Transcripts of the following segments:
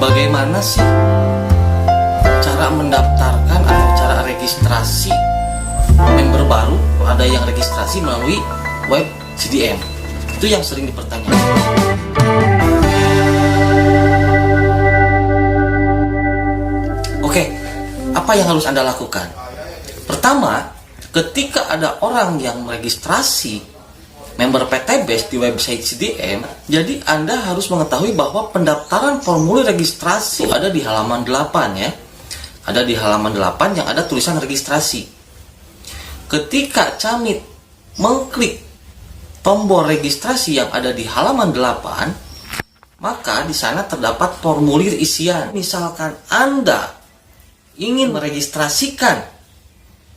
bagaimana sih cara mendaftarkan atau cara registrasi member baru? Ada yang registrasi melalui web CDM. Itu yang sering dipertanyakan. Oke, apa yang harus Anda lakukan? Pertama, ketika ada orang yang meregistrasi member PT Base di website CDM, jadi Anda harus mengetahui bahwa pendaftaran formulir registrasi ada di halaman 8 ya. Ada di halaman 8 yang ada tulisan registrasi. Ketika Camit mengklik tombol registrasi yang ada di halaman 8, maka di sana terdapat formulir isian. Misalkan Anda ingin meregistrasikan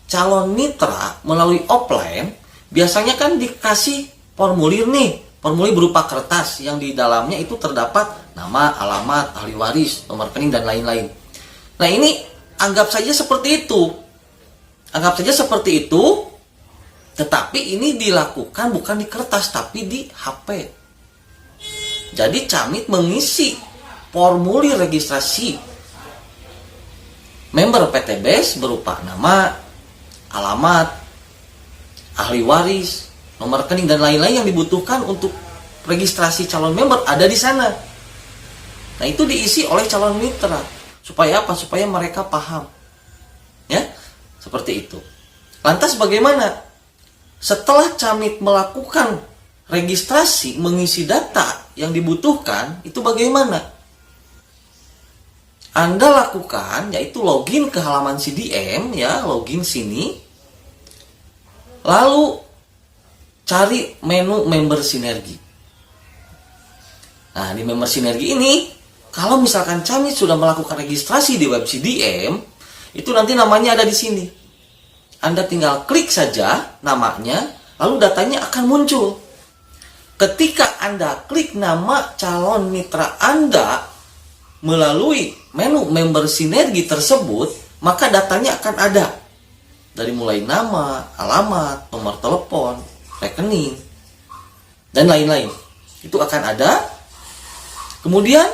calon mitra melalui offline, biasanya kan dikasih formulir nih, formulir berupa kertas yang di dalamnya itu terdapat nama, alamat, ahli waris, nomor rekening dan lain-lain. Nah, ini anggap saja seperti itu. Anggap saja seperti itu, tetapi ini dilakukan bukan di kertas tapi di HP. Jadi Camit mengisi formulir registrasi member PT Base berupa nama, alamat, ahli waris, nomor rekening dan lain-lain yang dibutuhkan untuk registrasi calon member ada di sana. Nah, itu diisi oleh calon mitra. Supaya apa? Supaya mereka paham. Ya, seperti itu. Lantas bagaimana? Setelah Camit melakukan registrasi, mengisi data yang dibutuhkan, itu bagaimana? Anda lakukan yaitu login ke halaman CDM ya, login sini. Lalu cari menu member sinergi. Nah, di member sinergi ini, kalau misalkan Camit sudah melakukan registrasi di web CDM, itu nanti namanya ada di sini. Anda tinggal klik saja namanya, lalu datanya akan muncul. Ketika Anda klik nama calon mitra Anda melalui menu member sinergi tersebut, maka datanya akan ada. Dari mulai nama, alamat, nomor telepon, rekening, dan lain-lain. Itu akan ada. Kemudian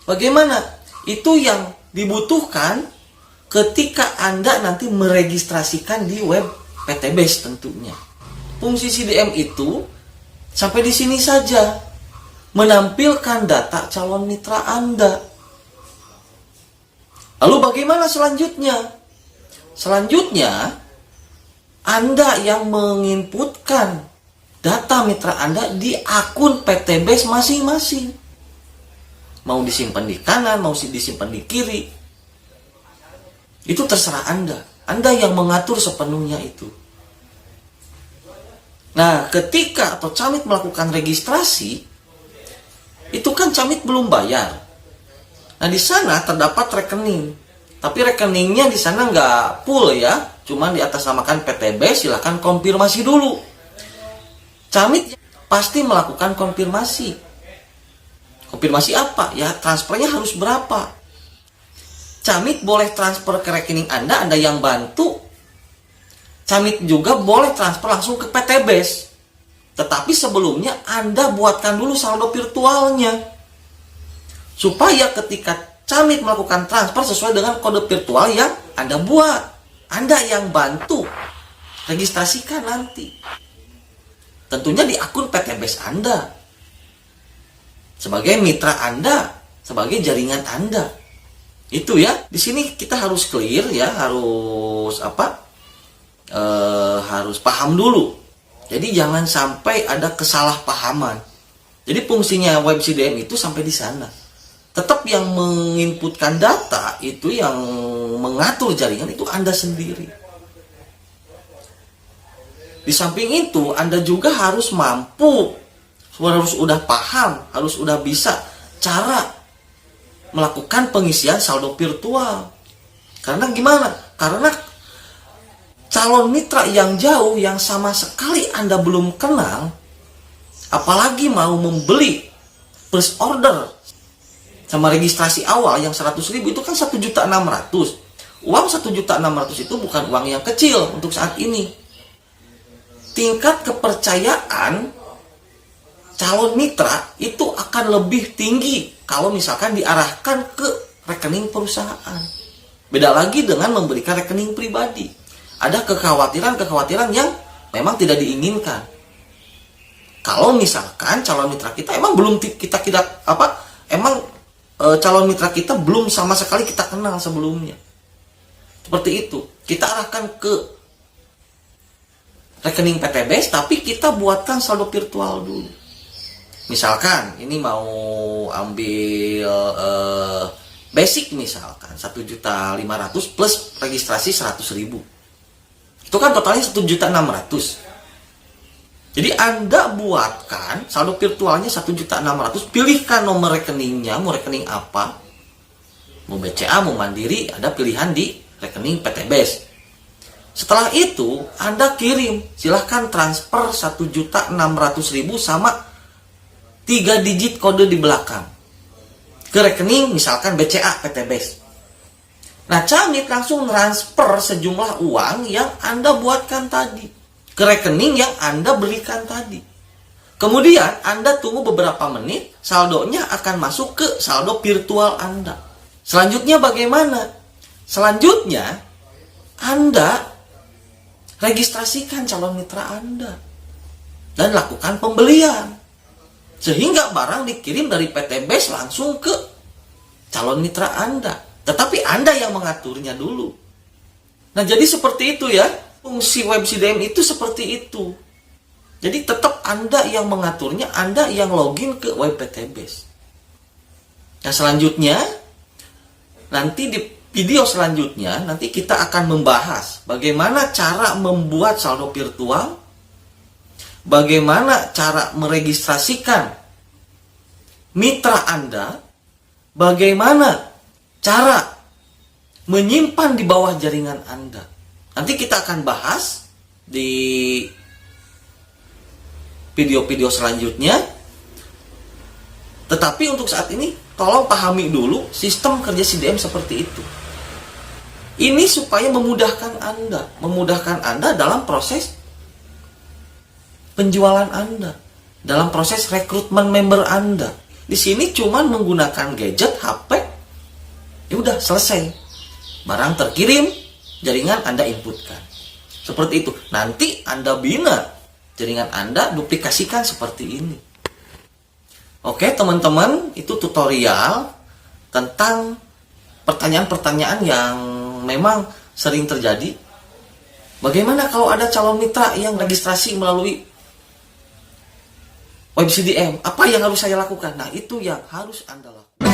bagaimana? Itu yang dibutuhkan ketika Anda nanti meregistrasikan di web PT Base tentunya. Fungsi CDM itu sampai di sini saja. Menampilkan data calon mitra Anda. Lalu bagaimana selanjutnya? Selanjutnya, Anda yang menginputkan data mitra Anda di akun PT Base masing-masing. Mau disimpan di kanan, mau disimpan di kiri. Itu terserah Anda. Anda yang mengatur sepenuhnya itu. Nah, ketika atau Camit melakukan registrasi, itu kan Camit belum bayar. Nah, di sana terdapat rekening. Tapi rekeningnya di sana nggak full ya. Cuman di atas namakan PT Base, silahkan konfirmasi dulu. Camit pasti melakukan konfirmasi. Konfirmasi apa? Ya, transfernya harus berapa? Camit boleh transfer ke rekening Anda yang bantu. Camit juga boleh transfer langsung ke PT Base. Tetapi sebelumnya Anda buatkan dulu saldo virtualnya. Supaya ketika Camit melakukan transfer sesuai dengan kode virtual yang Anda buat. Anda yang bantu registrasikan nanti. Tentunya di akun PT Base Anda. Sebagai mitra Anda, sebagai jaringan Anda. Itu ya. Di sini kita harus clear ya, harus harus paham dulu. Jadi jangan sampai ada kesalahpahaman. Jadi fungsinya web CDM itu sampai di sana. Tetap yang menginputkan data itu, yang mengatur jaringan itu Anda sendiri. Di samping itu, Anda juga harus mampu, harus udah paham, harus udah bisa cara melakukan pengisian saldo virtual. Karena gimana? Karena calon mitra yang jauh, yang sama sekali Anda belum kenal, apalagi mau membeli first order sama registrasi awal yang 100.000 itu kan 1.600.000. Uang 1.600.000 itu bukan uang yang kecil untuk saat ini. Tingkat kepercayaan calon mitra itu akan lebih tinggi kalau misalkan diarahkan ke rekening perusahaan. Beda lagi dengan memberikan rekening pribadi. Ada kekhawatiran-kekhawatiran yang memang tidak diinginkan. Kalau misalkan calon mitra kita emang belum kita calon mitra kita belum sama sekali kita kenal sebelumnya. Seperti itu. Kita arahkan ke rekening PTBS, tapi kita buatkan saldo virtual dulu. Misalkan ini mau ambil basic misalkan 1.500.000 plus registrasi 100.000. Itu kan totalnya 1.600.000. Jadi Anda buatkan saldo virtualnya 1.600.000, pilihkan nomor rekeningnya, mau rekening apa, mau BCA, mau Mandiri, ada pilihan di rekening PTBS. Setelah itu Anda kirim, silahkan transfer 1.600.000 sama 3 digit kode di belakang ke rekening misalkan BCA PTBS. Nah, Camit langsung transfer sejumlah uang yang Anda buatkan tadi ke rekening yang Anda berikan tadi. Kemudian Anda tunggu beberapa menit, saldonya akan masuk ke saldo virtual Anda. Selanjutnya bagaimana? Selanjutnya Anda registrasikan calon mitra Anda dan lakukan pembelian. Sehingga barang dikirim dari PTBS langsung ke calon mitra Anda. Tetapi Anda yang mengaturnya dulu. Nah, jadi seperti itu ya. Fungsi web CDM itu seperti itu. Jadi tetap Anda yang mengaturnya, Anda yang login ke web PTBS. Nah, selanjutnya, nanti di video selanjutnya, nanti kita akan membahas bagaimana cara membuat saldo virtual, bagaimana cara meregistrasikan mitra Anda, bagaimana cara menyimpan di bawah jaringan Anda. Nanti kita akan bahas di video-video selanjutnya. Tetapi untuk saat ini, tolong pahami dulu sistem kerja CDM seperti itu. Ini supaya memudahkan Anda dalam proses penjualan Anda, dalam proses rekrutmen member Anda. Di sini cuma menggunakan gadget, HP, ya udah selesai. Barang terkirim, jaringan Anda inputkan. Seperti itu. Nanti Anda bina jaringan Anda, duplikasikan seperti ini. Oke teman-teman, itu tutorial tentang pertanyaan-pertanyaan yang memang sering terjadi. Bagaimana kalau ada calon mitra yang registrasi melalui web CDM? Apa yang harus saya lakukan? Nah, itu yang harus Anda lakukan.